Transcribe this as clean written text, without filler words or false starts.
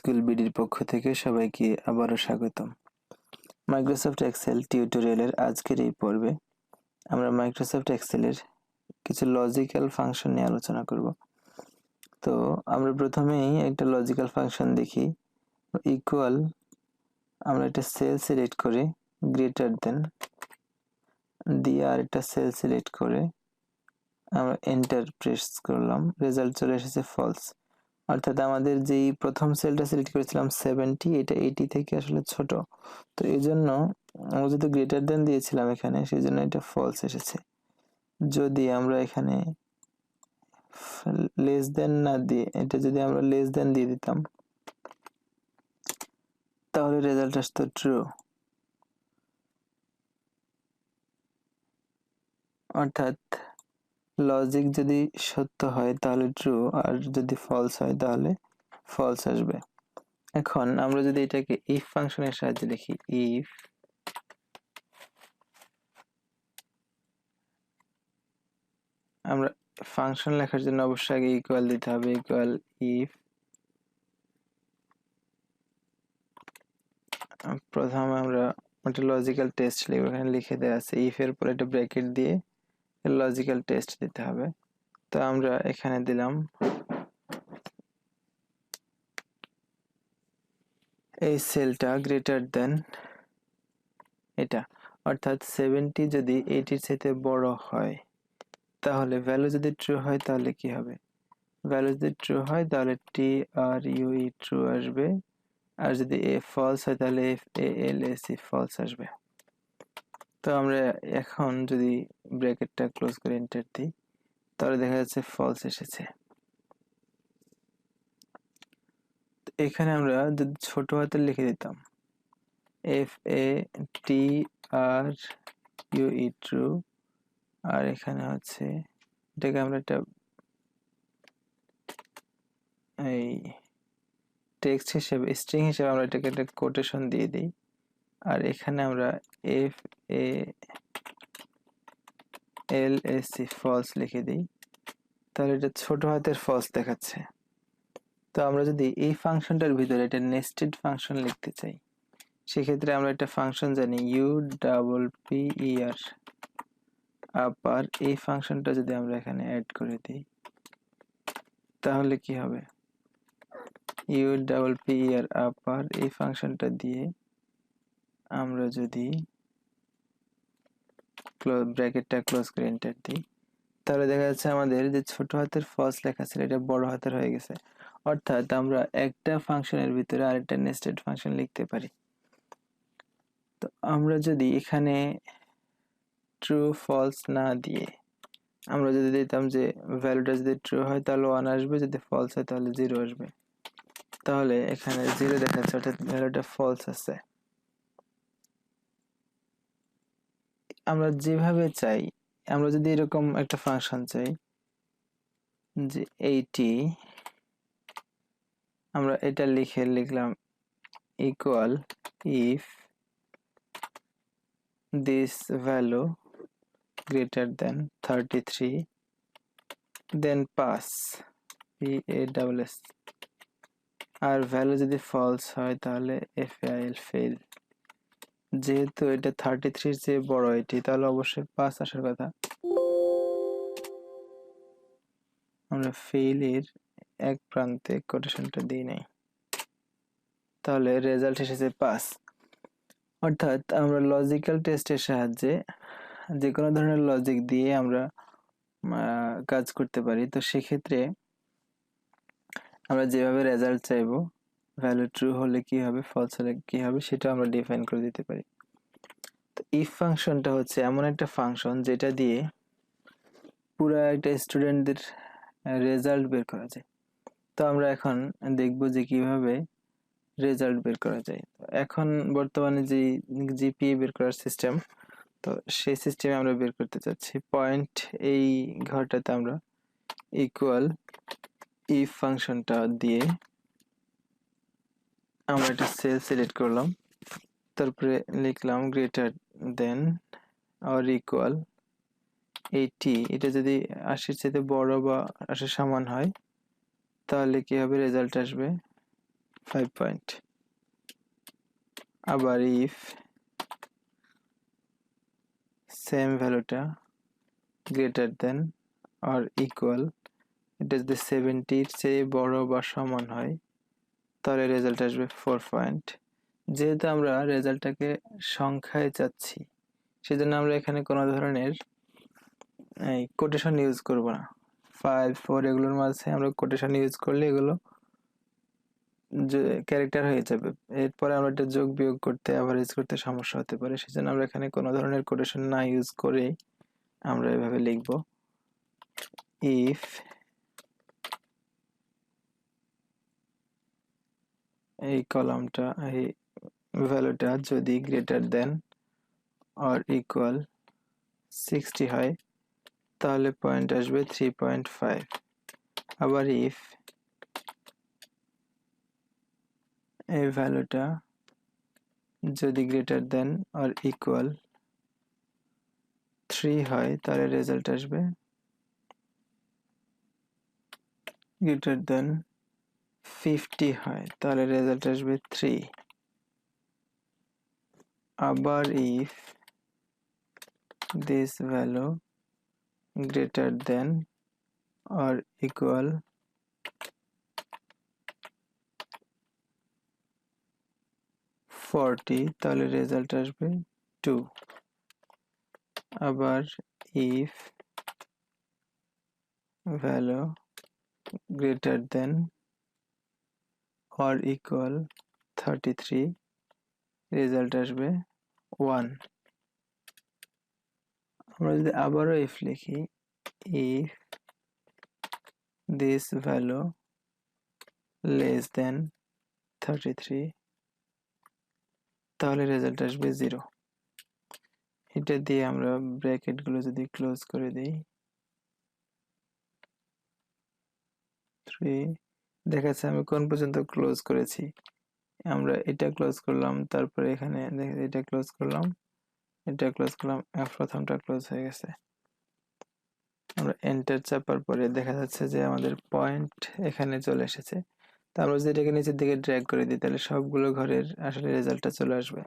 School বিডির পক্ষ থেকে সবাইকে আবারও স্বাগতম। মাইক্রোসফট এক্সেল টিউটোরিয়ালের আজকের এই পর্বে আমরা মাইক্রোসফট এক্সেলের কিছু লজিক্যাল ফাংশন নিয়ে আলোচনা করব। তো আমরা প্রথমেই একটা লজিক্যাল ফাংশন দেখি। ইকুয়াল, আমরা একটা সেল সিলেক্ট করে গ্রেটার দেন দিয়ে আর একটা সেল সিলেক্ট করে আমরা এন্টার প্রেস করলাম, রেজাল্ট চলে এসেছে ফলস। অর্থাৎ আমাদের যেই প্রথম সেলটা সিলেক্ট করেছিলাম 70, এটা 80 থেকে আসলে ছোট, তো এই জন্য আমরা যেহেতু গ্রেটার দেন দিয়েছিলাম এখানে, সেই জন্য এটা ফলস এসেছে। যদি আমরা এখানে লেস দেন না দিয়ে এটা যদি আমরা লেস দেন দিয়ে দিতাম তাহলে রেজাল্ট আসতো ট্রু। অর্থাৎ লজিক যদি সত্য হয় তাহলে ট্রু, আর যদি ফলস হয় তাহলে ফলস আসবে। এখন আমরা যদি এটাকে ইফ ফাংশনের সাহায্যে লিখি, ইফ আমরা ফাংশন লেখার জন্য অবশ্যই আগে ইকুয়াল দিতে হবে। ইকুয়াল ইফ, প্রথমে আমরা একটা লজিক্যাল টেস্ট লিখব, এখানে লিখে দেওয়া আছে ইফ এর পরে একটা ব্র্যাকেট দিয়ে লজিক্যাল টেস্ট দিতে হবে। তো আমরা এখানে দিলাম এই সেলটা গ্রেটার দেন এটা, অর্থাৎ 70 যদি 80 এর চাইতে বড় হয় তাহলে ভ্যালু যদি ট্রু হয় তাহলে কি হবে, ভ্যালু যদি ট্রু হয় তাহলে টি আর ইউই ট্রু আসবে, আর যদি এ ফলস হয় তাহলে F A L S E false আসবে। তো আমরা এখন যদি ব্র্যাকেটটা ক্লোজ করে এন্টার দিই তাহলে দেখা যাচ্ছে ফলস এসেছে। এখানে আমরা যদি ছোট হাতে লিখে দিতাম F A T R U E true, আর এখানে হচ্ছে এটাকে আমরা একটা এই টেক্সট হিসেবে স্ট্রিং হিসেবে আমরা এটাকে একটা কোটেশন দিয়ে দিই, আর এখানে আমরা F A L S C false লিখে দিই, তাহলে এটা ছোট হাতের ফলস দেখাচ্ছে। তো আমরা যদি এই ফাংশনটার ভিতরে একটা নেস্টেড ফাংশন লিখতে চাই, সেক্ষেত্রে আমরা একটা ফাংশন জানি ইউ ডাবল পি ই আর আপার, এই ফাংশনটা যদি আমরা এখানে অ্যাড করে দিই তাহলে কি হবে, ইউ ডাবল পি ই আর আপার এই ফাংশনটা দিয়ে আমরা যদি ব্র্যাকেটটা ক্লোজ করে এন্টার দিই তাহলে দেখা যাচ্ছে আমাদের যে ছোট হাতের ফলস লেখা ছিল এটা বড় হাতের হয়ে গেছে। অর্থাৎ আমরা একটা ফাংশনের ভিতরে আরেকটা নেস্টেড ফাংশন লিখতে পারি। তো আমরা যদি এখানে ট্রু ফলস না দিয়ে আমরা যদি দিতাম যে ভ্যালুটা যদি ট্রু হয় তাহলে 1 আসবে, যদি ফলস হয় তাহলে 0 আসবে, তাহলে এখানে 0 দেখাচ্ছে, অর্থাৎ ভ্যালুটা ফলস আছে। আমরা যেভাবে চাই, আমরা যদি এরকম একটা ফাংশন চাই যে 80, আমরা এটা লিখলাম equal if this value greater than 33 then pass PASS, আর ভ্যালু যদি ফলস হয় তাহলে FAIL ফেল। যেহেতু এটা 33 এর চেয়ে বড় এটি, তাহলে অবশ্যই পাস আসার কথা। আমরা ফেল এর এক প্রান্তে কোটেশনটা দিই নাই, তাহলে রেজাল্ট এসেছে পাস। অর্থাৎ আমরা লজিক্যাল টেস্টের সাহায্যে যে কোনো ধরনের লজিক দিয়ে আমরা কাজ করতে পারি। তো সেক্ষেত্রে আমরা যেভাবে রেজাল্ট চাইবো, ভ্যালু ট্রু হলে কি হবে, ফলস হলে কি হবে, সেটা আমরা ডিফাইন করে দিতে পারি। তো ইফ ফাংশনটা হচ্ছে এমন একটা ফাংশন যেটা দিয়ে পুরো একটা স্টুডেন্টদের রেজাল্ট বের করা যায়। তো আমরা এখন দেখব যে কিভাবে রেজাল্ট বের করা যায়। এখন বর্তমানে যে জিপিএ বের করার সিস্টেম, তো সেই সিস্টেমে আমরা বের করতে চাচ্ছি। পয়েন্ট এই ঘরটাতে আমরা ইকুয়াল ইফ ফাংশনটা দিয়ে আমরা একটা সেল সিলেক্ট করলাম, তারপরে লিখলাম গ্রেটার দেন অর ইকুয়াল 80, এটা যদি 80 চেয়ে বড় বা 80 সমান হয় তাহলে কি হবে, রেজাল্ট আসবে 5 পয়েন্ট। আবার ইফ সেম ভ্যালুটা গ্রেটার দেন অর ইকুয়াল, এটা যদি 70-র চেয়ে বড় বা সমান হয় তাহলে রেজাল্ট আসবে 4 পয়েন্ট। যেহেতু আমরা রেজাল্টটাকে সংখ্যায় চাচ্ছি সেজন্য আমরা এখানে কোনো ধরনের কোটেশন ইউজ করব না। 5, 4 এগুলোর মাঝে আমরা কোটেশন ইউজ করলে এগুলো ক্যারেক্টার হয়ে যাবে। এরপরে আমরা এটা যোগ বিয়োগ করতে অ্যাভারেজ করতে সমস্যা হতে পারে, সেজন্য আমরা এখানে কোনো ধরনের কোটেশন না ইউজ করে আমরা এভাবে লিখব, ইফ এই কলামটা এই ভ্যালুটা যদি গ্রেটার দেন অর ইকুয়াল 60 হয় তাহলে পয়েন্ট আসবে 3.5। আবার ইফ এই ভ্যালুটা যদি গ্রেটার দেন অর ইকুয়াল 3 হয় তাহলে রেজাল্ট আসবে গ্রেটার দেন 50 হয় তাহলে রেজাল্ট আসবে 3। আবার if this value greater than or equal 40 তাহলে রেজাল্ট আসবে 2। আবার if value greater than or equal 33 result আসবে 1। আমরা যদি আবারও if লিখি, if this value less than 33 তাহলে রেজাল্ট আসবে 0। এটা দিয়ে আমরা ব্র্যাকেট গুলো যদি ক্লোজ করে দিই, 3 দেখাচ্ছে আমি কোন পর্যন্ত ক্লোজ করেছি। আমরা এটা ক্লোজ করলাম, তারপরে এখানে এটা ক্লোজ করলাম, এটা ক্লোজ করলাম, প্রথমটা ক্লোজ হয়ে গেছে। আমরা এন্টার চাপার পরে দেখা যাচ্ছে যে আমাদের পয়েন্ট এখানে চলে এসেছে। তো আমরা যদি এটাকে নিচের দিকে ড্র্যাগ করে দিই তাহলে সবগুলো ঘরের আসলে রেজাল্টটা চলে আসবে।